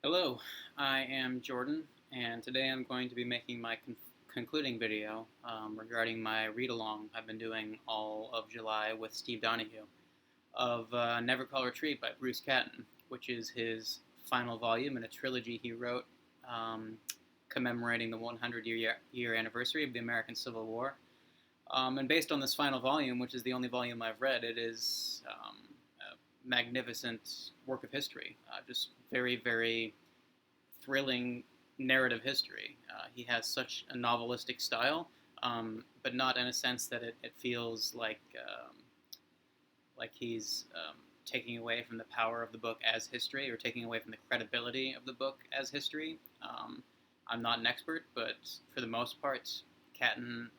Hello, I am Jordan, and today I'm going to be making my concluding video regarding my read-along I've been doing all of July with Steve Donahue of Never Call Retreat by Bruce Catton, which is his final volume in a trilogy he wrote um, commemorating the 100-year anniversary of the American Civil War. And based on this final volume, which is the only volume I've read, it is a magnificent work of history. Just very, very thrilling narrative history. He has such a novelistic style, but not in a sense that it feels like he's taking away from the power of the book as history or taking away from the credibility of the book as history. I'm not an expert, but for the most part, Catton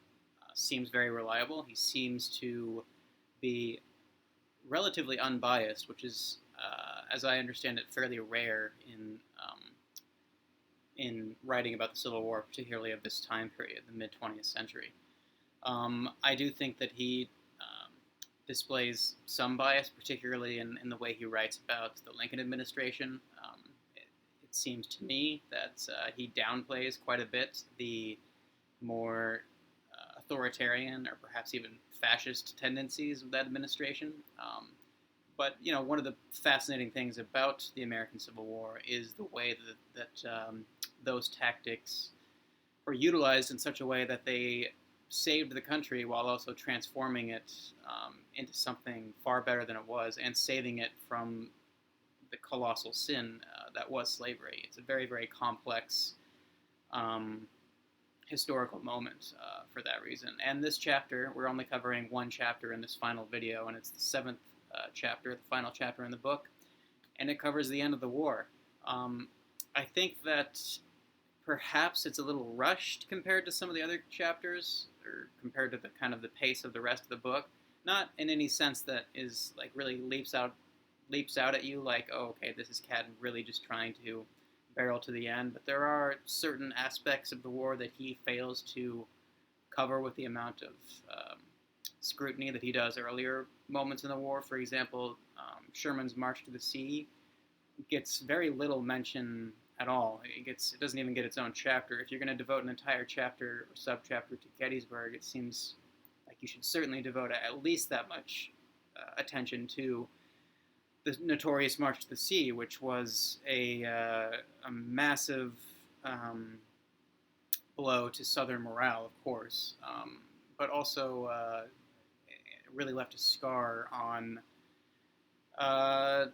seems very reliable. He seems to be relatively unbiased, which is, as I understand it, fairly rare in writing about the Civil War, particularly of this time period, the mid 20th century. I do think that he displays some bias, particularly in the way he writes about the Lincoln administration. It seems to me that he downplays quite a bit the more authoritarian or perhaps even fascist tendencies of that administration. But one of the fascinating things about the American Civil War is the way that those tactics were utilized in such a way that they saved the country while also transforming it into something far better than it was and saving it from the colossal sin that was slavery. It's a very, very complex historical moment for that reason. And this chapter, we're only covering one chapter in this final video, and it's the seventh chapter, the final chapter in the book, and it covers the end of the war. I think that perhaps it's a little rushed compared to some of the other chapters, or compared to the kind of the pace of the rest of the book. Not in any sense that is like really leaps out at you like, oh, okay, this is Catton really just trying to barrel to the end. But there are certain aspects of the war that he fails to cover with the amount of scrutiny that he does earlier moments in the war. For example, Sherman's March to the Sea gets very little mention at all. It doesn't even get its own chapter. If you're going to devote an entire chapter or subchapter to Gettysburg, it seems like you should certainly devote at least that much attention to the notorious March to the Sea, which was a massive blow to Southern morale, of course, but also it really left a scar on the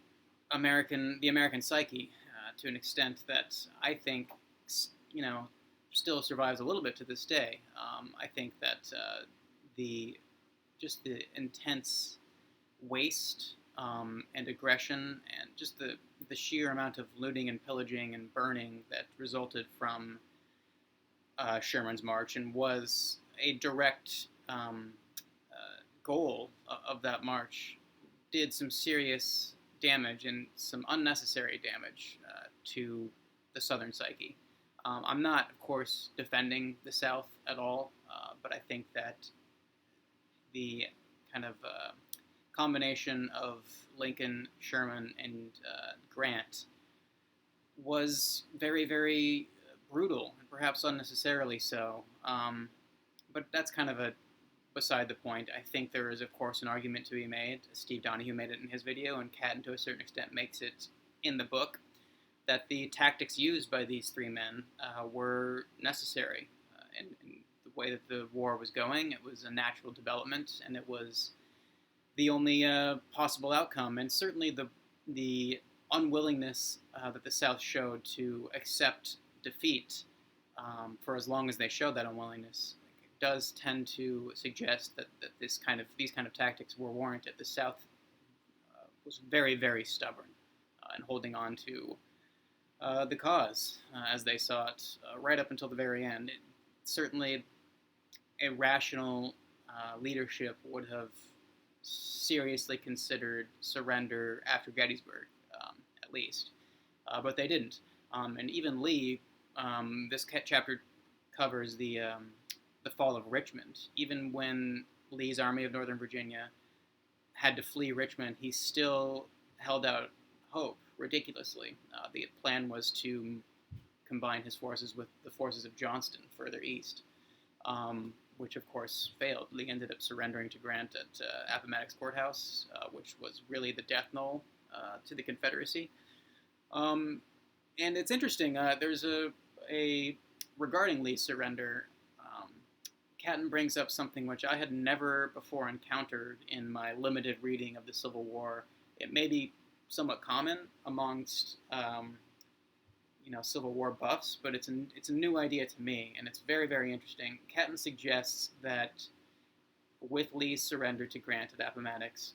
American psyche to an extent that I think still survives a little bit to this day. I think that the intense waste and aggression and just the sheer amount of looting and pillaging and burning that resulted from Sherman's March and was a direct goal of that march did some serious damage and some unnecessary damage to the Southern psyche. I'm not, of course, defending the South at all, but I think that the kind of combination of Lincoln, Sherman, and Grant was very, very brutal, and perhaps unnecessarily so. But that's kind of beside the point. I think there is, of course, an argument to be made. Steve Donahue made it in his video, and Catton, to a certain extent, makes it in the book, that the tactics used by these three men were necessary. In the way that the war was going, it was a natural development, and it was the only possible outcome. And certainly the unwillingness that the South showed to accept defeat for as long as they showed that unwillingness does tend to suggest that these kind of tactics were warranted. The South was very, very stubborn in holding on to the cause as they saw it right up until the very end. Certainly, a rational leadership would have seriously considered surrender after Gettysburg, at least, but they didn't. And even Lee, this chapter covers the Fall of Richmond. Even when Lee's Army of Northern Virginia had to flee Richmond, he still held out hope ridiculously. The plan was to combine his forces with the forces of Johnston further east, which of course failed. Lee ended up surrendering to Grant at Appomattox Courthouse, which was really the death knell to the Confederacy. And it's interesting. There's a regarding Lee's surrender. Catton brings up something which I had never before encountered in my limited reading of the Civil War. It may be somewhat common amongst Civil War buffs, but it's a new idea to me, and it's very, very interesting. Catton suggests that with Lee's surrender to Grant at Appomattox,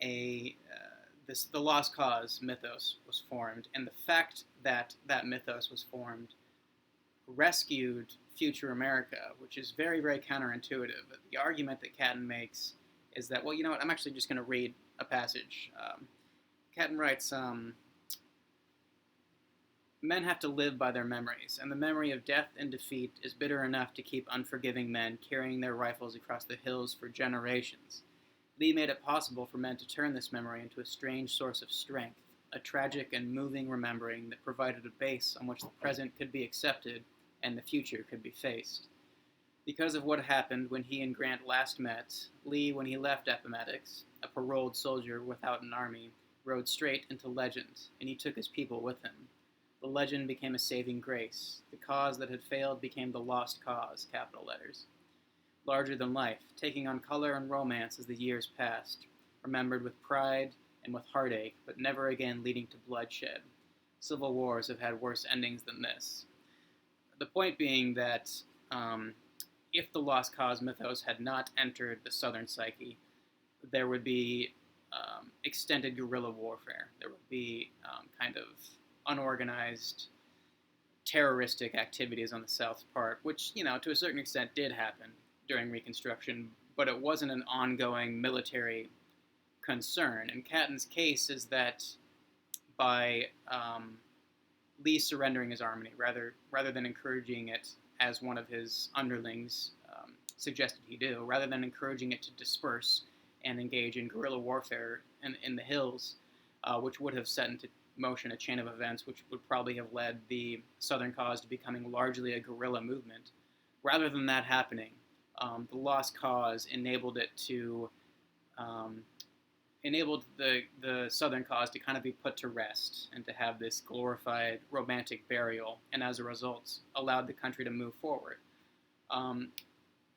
the Lost Cause mythos was formed, and the fact that that mythos was formed rescued future America, which is very, very counterintuitive. The argument that Catton makes is that, well, you know what, I'm actually just going to read a passage. Catton writes, men have to live by their memories, and the memory of death and defeat is bitter enough to keep unforgiving men carrying their rifles across the hills for generations. Lee made it possible for men to turn this memory into a strange source of strength, a tragic and moving remembering that provided a base on which the present could be accepted and the future could be faced. Because of what happened when he and Grant last met, Lee, when he left Appomattox, a paroled soldier without an army, rode straight into legend, and he took his people with him. The legend became a saving grace. The cause that had failed became the lost cause, capital letters. Larger than life, taking on color and romance as the years passed, remembered with pride and with heartache, but never again leading to bloodshed. Civil wars have had worse endings than this. The point being that if the Lost Cause mythos had not entered the Southern psyche, there would be extended guerrilla warfare. There would be kind of unorganized, terroristic activities on the South's part, which, to a certain extent did happen during Reconstruction, but it wasn't an ongoing military concern. And Catton's case is that by Lee surrendering his army, rather than encouraging it, as one of his underlings suggested he do, rather than encouraging it to disperse and engage in guerrilla warfare in the hills, which would have set into motion a chain of events which would probably have led the Southern cause to becoming largely a guerrilla movement. Rather than that happening, the Lost Cause enabled it to enabled the Southern cause to kind of be put to rest and to have this glorified romantic burial, and as a result allowed the country to move forward.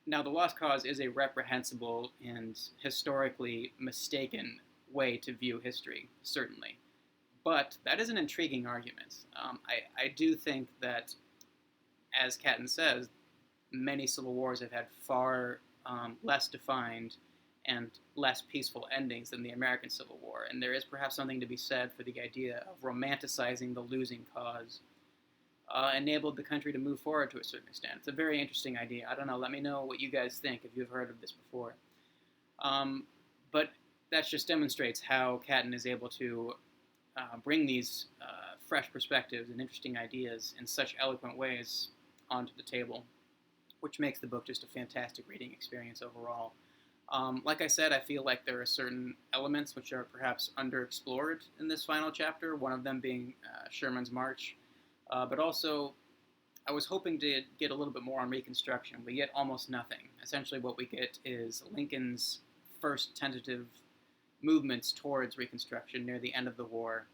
Now, the Lost Cause is a reprehensible and historically mistaken way to view history, certainly. But that is an intriguing argument. I do think that, as Catton says, many civil wars have had far less defined and less peaceful endings than the American Civil War, and there is perhaps something to be said for the idea of romanticizing the losing cause enabled the country to move forward to a certain extent. It's a very interesting idea. I don't know, let me know what you guys think if you've heard of this before. But that just demonstrates how Catton is able to bring these fresh perspectives and interesting ideas in such eloquent ways onto the table, which makes the book just a fantastic reading experience overall. Like I said, I feel like there are certain elements which are perhaps underexplored in this final chapter, one of them being Sherman's March. But also, I was hoping to get a little bit more on Reconstruction. We get almost nothing. Essentially what we get is Lincoln's first tentative movements towards Reconstruction near the end of the war.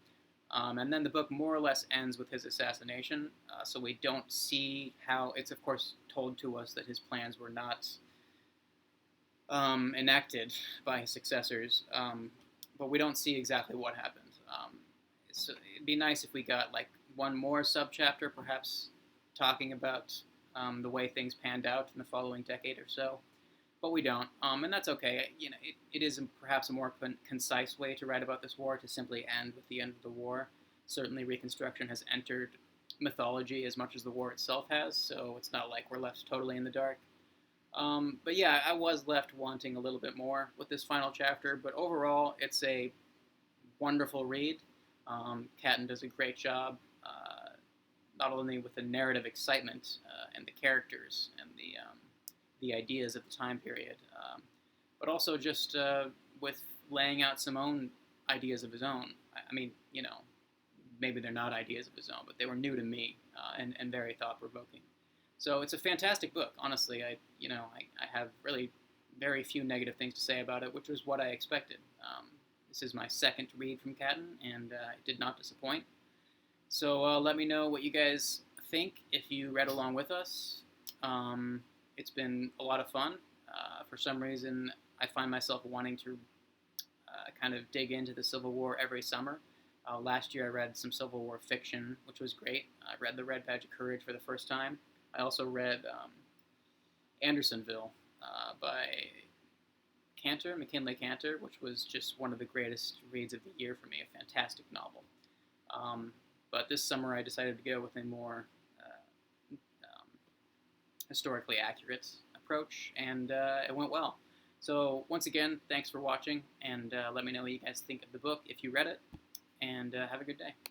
And then the book more or less ends with his assassination, so we don't see how, it's of course told to us that his plans were not enacted by his successors, but we don't see exactly what happened. So it'd be nice if we got like one more subchapter, perhaps talking about the way things panned out in the following decade or so, but we don't, and that's okay. It is perhaps a more concise way to write about this war, to simply end with the end of the war. Certainly Reconstruction has entered mythology as much as the war itself has, so it's not like we're left totally in the dark. But yeah, I was left wanting a little bit more with this final chapter, but overall, it's a wonderful read. Catton does a great job, not only with the narrative excitement and the characters and the ideas of the time period, but also just with laying out some own ideas of his own. I mean, maybe they're not ideas of his own, but they were new to me, and very thought provoking. So it's a fantastic book. Honestly, I have really very few negative things to say about it, which was what I expected. This is my second read from Catton, and it did not disappoint. So let me know what you guys think if you read along with us. It's been a lot of fun. For some reason, I find myself wanting to kind of dig into the Civil War every summer. Last year I read some Civil War fiction, which was great. I read The Red Badge of Courage for the first time. I also read Andersonville by McKinley Cantor, which was just one of the greatest reads of the year for me, a fantastic novel. But this summer I decided to go with a more historically accurate approach, and it went well. So once again, thanks for watching, and let me know what you guys think of the book if you read it, and have a good day.